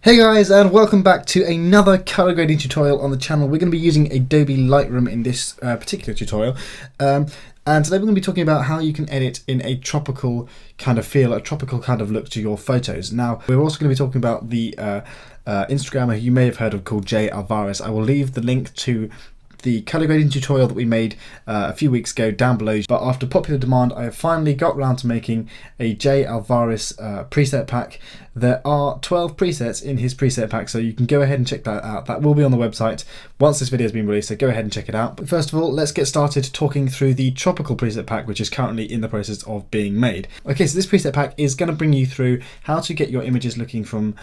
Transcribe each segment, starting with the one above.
Hey guys, and welcome back to another color grading tutorial on the channel. We're going to be using Adobe Lightroom in this particular tutorial, and today we're going to be talking about how you can edit in a tropical kind of feel, a tropical kind of look to your photos. Now, we're also going to be talking about the Instagrammer you may have heard of called Jay Alvarrez. I will leave the link to the color grading tutorial that we made a few weeks ago down below, but after popular demand I have finally got around to making a Jay Alvarrez preset pack. There are 12 presets in his preset pack, so you can go ahead and check that out. That will be on the website once this video has been released, so go ahead and check it out. But first of all, let's get started talking through the tropical preset pack, which is currently in the process of being made. Okay, so this preset pack is going to bring you through how to get your images looking from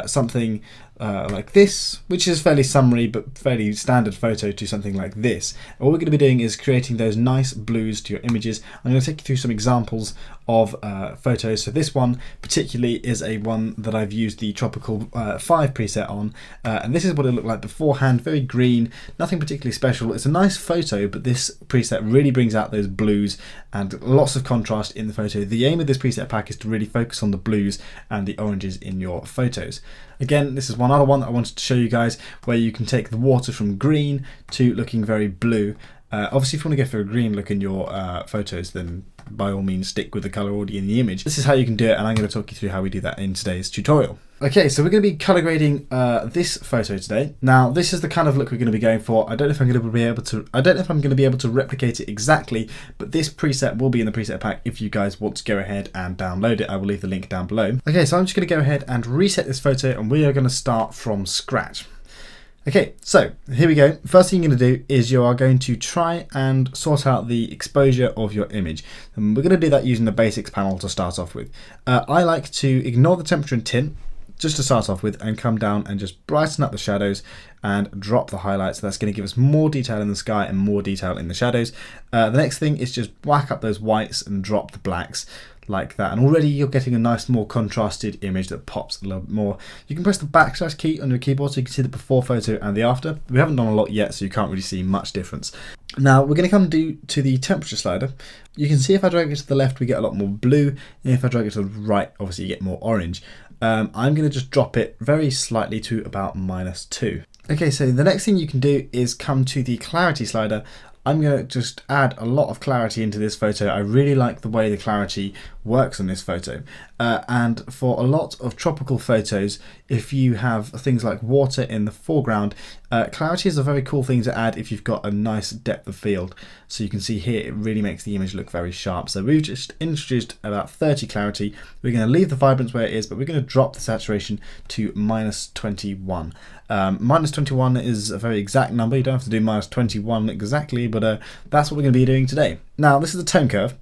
something like this, which is fairly summary but fairly standard photo, to something like this. And what we're going to be doing is creating those nice blues to your images. I'm going to take you through some examples of photos. So this one particularly is a one that I've used the tropical 5 preset on, and this is what it looked like beforehand. Very green, nothing particularly special. It's a nice photo, but this preset really brings out those blues and lots of contrast in the photo. The aim of this preset pack is to really focus on the blues and the oranges in your photos. Again, this is one other one that I wanted to show you guys, where you can take the water from green to looking very blue. Obviously, if you want to go for a green look in your photos, then by all means stick with the colour already in the image. This is how you can do it, and I'm going to talk you through how we do that in today's tutorial. Okay, so we're going to be colour grading this photo today. Now, this is the kind of look we're going to be going for. I don't know if I'm going to be able to replicate it exactly, but this preset will be in the preset pack if you guys want to go ahead and download it. I will leave the link down below. Okay, so I'm just going to go ahead and reset this photo, and we are going to start from scratch. Okay, so here we go. First thing you're going to do is you are going to try and sort out the exposure of your image. And we're going to do that using the basics panel to start off with. I like to ignore the temperature and tint just to start off with, and come down and just brighten up the shadows and drop the highlights. So that's going to give us more detail in the sky and more detail in the shadows. The next thing is just whack up those whites and drop the blacks like that, and already you're getting a nice more contrasted image that pops a little bit more. You can press the backslash key on your keyboard so you can see the before photo and the after. We haven't done a lot yet, so you can't really see much difference. Now we're going to come to the temperature slider. You can see if I drag it to the left we get a lot more blue, and if I drag it to the right obviously you get more orange. I'm going to just drop it very slightly to about -2. Okay, so the next thing you can do is come to the clarity slider. I'm going to just add a lot of clarity into this photo. I really like the way the clarity works on this photo. And for a lot of tropical photos, if you have things like water in the foreground, clarity is a very cool thing to add if you've got a nice depth of field. So you can see here, it really makes the image look very sharp. So we've just introduced about 30 clarity. We're going to leave the vibrance where it is, but we're going to drop the saturation to -21. -21 is a very exact number. You don't have to do -21 exactly, but that's what we're going to be doing today. Now, this is the tone curve.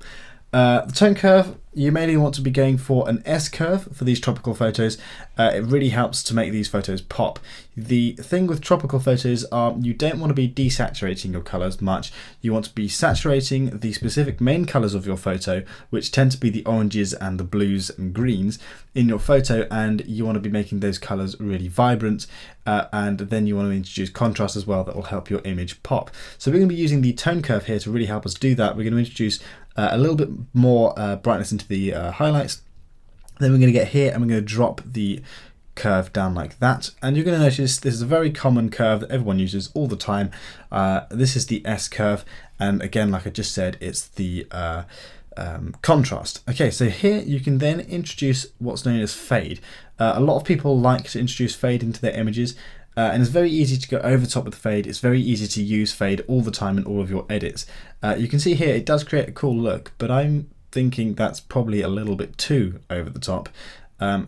The tone curve, you mainly want to be going for an S curve for these tropical photos. It really helps to make these photos pop. The thing with tropical photos are you don't want to be desaturating your colours much. You want to be saturating the specific main colours of your photo, which tend to be the oranges and the blues and greens in your photo, and you want to be making those colours really vibrant, and then you want to introduce contrast as well that will help your image pop. So we're going to be using the tone curve here to really help us do that. We're going to introduce a little bit more brightness into the highlights. Then we're going to get here and we're going to drop the curve down like that, and you're going to notice this is a very common curve that everyone uses all the time. This is the S curve, and again, like I just said, it's the contrast. Okay, so here you can then introduce what's known as fade. A lot of people like to introduce fade into their images, and it's very easy to go over the top with the fade. It's very easy to use fade all the time in all of your edits. You can see here it does create a cool look, but I'm thinking that's probably a little bit too over the top.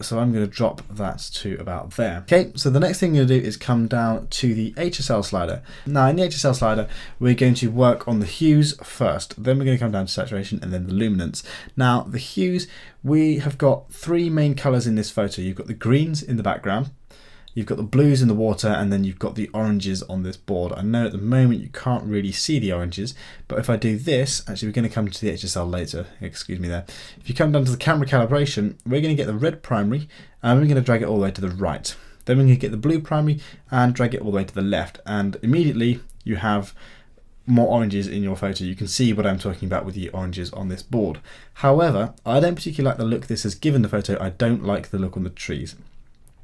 So I'm going to drop that to about there. Okay, so the next thing you're going to do is come down to the HSL slider. Now in the HSL slider, we're going to work on the hues first. Then we're going to come down to saturation and then the luminance. Now the hues, we have got 3 main colours in this photo. You've got the greens in the background, you've got the blues in the water, and then you've got the oranges on this board. I know at the moment you can't really see the oranges, but if I do this, actually we're going to come to the HSL later, excuse me there. If you come down to the camera calibration, we're going to get the red primary, and we're going to drag it all the way to the right. Then we're going to get the blue primary and drag it all the way to the left, and immediately you have more oranges in your photo. You can see what I'm talking about with the oranges on this board. However, I don't particularly like the look this has given the photo. I don't like the look on the trees.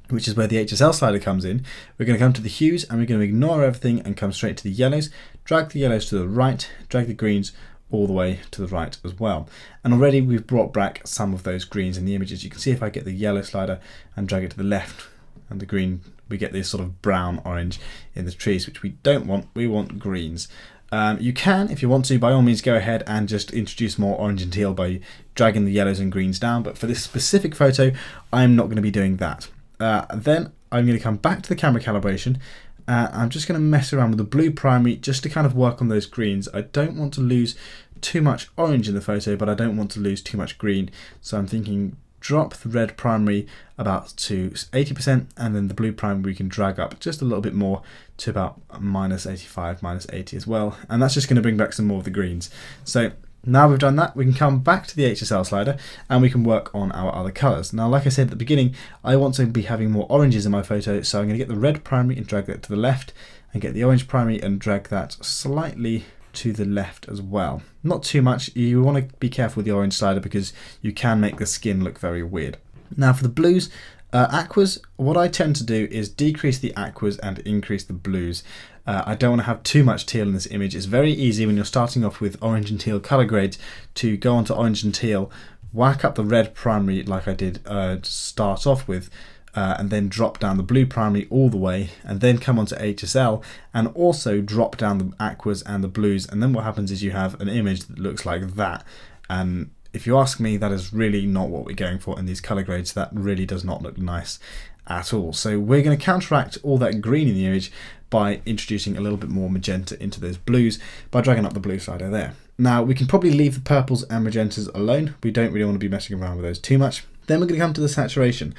which is where the HSL slider comes in, we're going to come to the hues and we're going to ignore everything and come straight to the yellows, drag the yellows to the right, drag the greens all the way to the right as well. And already we've brought back some of those greens in the images. You can see if I get the yellow slider and drag it to the left and the green, we get this sort of brown orange in the trees, which we don't want. We want greens. You can, if you want to, by all means go ahead and just introduce more orange and teal by dragging the yellows and greens down, but for this specific photo I'm not going to be doing that. Then I'm going to come back to the camera calibration. I'm just going to mess around with the blue primary just to kind of work on those greens. I don't want to lose too much orange in the photo, but I don't want to lose too much green, so I'm thinking drop the red primary about to 80%, and then the blue primary we can drag up just a little bit more to about -85, -80 as well, and that's just going to bring back some more of the greens. So now we've done that, we can come back to the HSL slider and we can work on our other colours. Now, like I said at the beginning, I want to be having more oranges in my photo, so I'm going to get the red primary and drag that to the left, and get the orange primary and drag that slightly to the left as well. Not too much. You want to be careful with the orange slider because you can make the skin look very weird. Now for the blues, aquas, what I tend to do is decrease the aquas and increase the blues. I don't want to have too much teal in this image. It's very easy when you're starting off with orange and teal color grades to go onto orange and teal, whack up the red primary like I did start off with, and then drop down the blue primary all the way, and then come onto HSL and also drop down the aquas and the blues, and then what happens is you have an image that looks like that. And if you ask me, that is really not what we're going for in these color grades. That really does not look nice at all. So we're going to counteract all that green in the image by introducing a little bit more magenta into those blues by dragging up the blue slider there. Now we can probably leave the purples and magentas alone. We don't really want to be messing around with those too much. Then we're going to come to the saturation.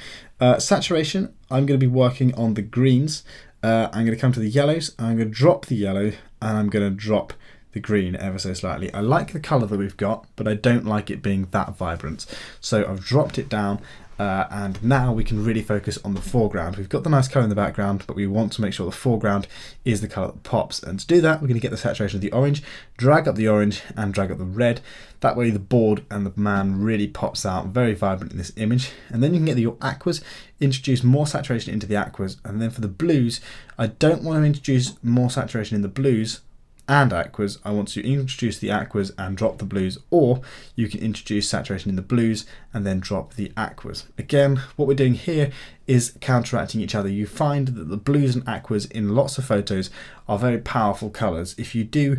Saturation, I'm going to be working on the greens. I'm going to come to the yellows, I'm going to drop the yellow, and I'm going to drop the green ever so slightly. I like the colour that we've got, but I don't like it being that vibrant. So I've dropped it down, and now we can really focus on the foreground. We've got the nice colour in the background, but we want to make sure the foreground is the colour that pops. And to do that, we're going to get the saturation of the orange, drag up the orange and drag up the red. That way the board and the man really pops out very vibrant in this image. And then you can get your aquas, introduce more saturation into the aquas. And then for the blues, I don't want to introduce more saturation in the blues and aquas. I want to introduce the aquas and drop the blues, or you can introduce saturation in the blues and then drop the aquas. Again, what we're doing here is counteracting each other. You find that the blues and aquas in lots of photos are very powerful colors. If you do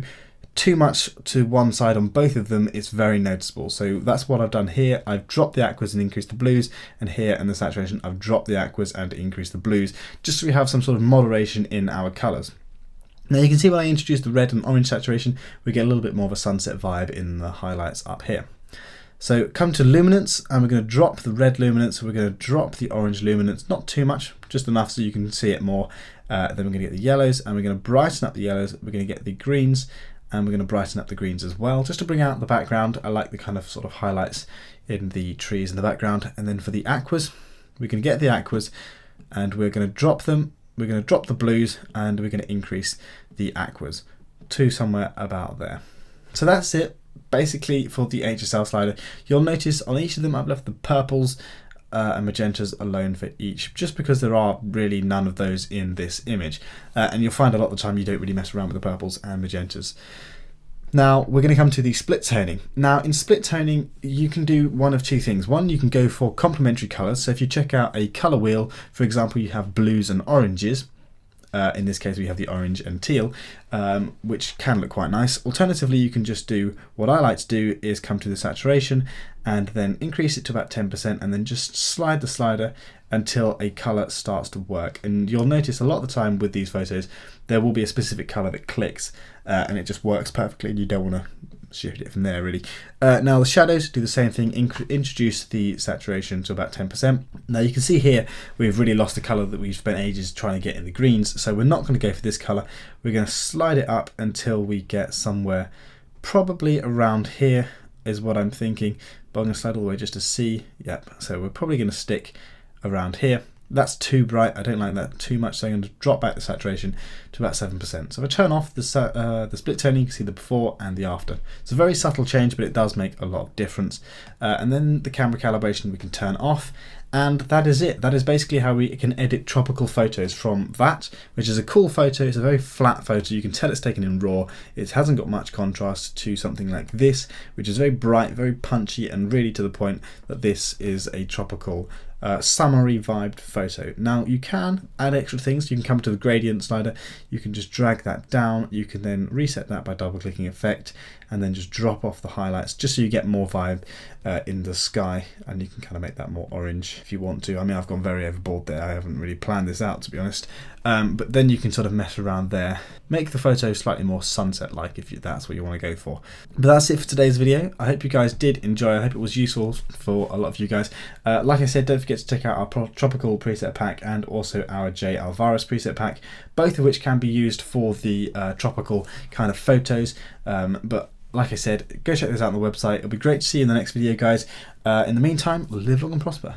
too much to one side on both of them, it's very noticeable. So that's what I've done here. I've dropped the aquas and increased the blues, and here in the saturation I've dropped the aquas and increased the blues, just so we have some sort of moderation in our colors. Now you can see when I introduce the red and orange saturation, we get a little bit more of a sunset vibe in the highlights up here. So come to luminance, and we're going to drop the red luminance, we're going to drop the orange luminance, not too much, just enough so you can see it more. Then we're going to get the yellows, and we're going to brighten up the yellows, we're going to get the greens, and we're going to brighten up the greens as well, just to bring out the background. I like the kind of sort of highlights in the trees in the background. And then for the aquas, we can get the aquas, and we're going to drop them. We're going to drop the blues, and we're going to increase the aquas to somewhere about there. So that's it basically for the HSL slider. You'll notice on each of them I've left the purples and magentas alone for each, just because there are really none of those in this image. And you'll find a lot of the time you don't really mess around with the purples and magentas. Now we're going to come to the split toning. Now in split toning you can do one of two things. One, you can go for complementary colours. So if you check out a colour wheel, for example, you have blues and oranges. In this case we have the orange and teal, which can look quite nice. Alternatively, you can just do what I like to do is come to the saturation and then increase it to about 10%, and then just slide the slider until a colour starts to work. And you'll notice a lot of the time with these photos there will be a specific colour that clicks and it just works perfectly, and you don't want to shift it from there really. Now the shadows do the same thing, introduce the saturation to about 10%. Now you can see here we've really lost the colour that we've spent ages trying to get in the greens, so we're not going to go for this colour. We're going to slide it up until we get somewhere probably around here is what I'm thinking, but I'm going to slide all the way just to see. Yep, so we're probably going to stick around here. That's too bright, I don't like that too much, so I'm going to drop back the saturation to about 7%. So if I turn off the split toning, you can see the before and the after. It's a very subtle change, but it does make a lot of difference. And then the camera calibration we can turn off, And that is it. That is basically how we can edit tropical photos from that, which is a cool photo. It's a very flat photo. You can tell it's taken in RAW. It hasn't got much contrast to something like this, which is very bright, very punchy, and really to the point that this is a tropical summery vibed photo. Now you can add extra things. You can come to the gradient slider, you can just drag that down, you can then reset that by double clicking effect and then just drop off the highlights just so you get more vibe in the sky, and you can kind of make that more orange if you want to. I mean, I've gone very overboard there, I haven't really planned this out to be honest, but then you can sort of mess around there, make the photo slightly more sunset like if that's what you want to go for. But that's it for today's video. I hope you guys did enjoy. I hope it was useful for a lot of you guys. Like I said, don't forget to check out our tropical preset pack and also our Jay Alvarrez preset pack, both of which can be used for the tropical kind of photos. But like I said, go check this out on the website. It'll be great to see you in the next video, guys. In the meantime, live long and prosper.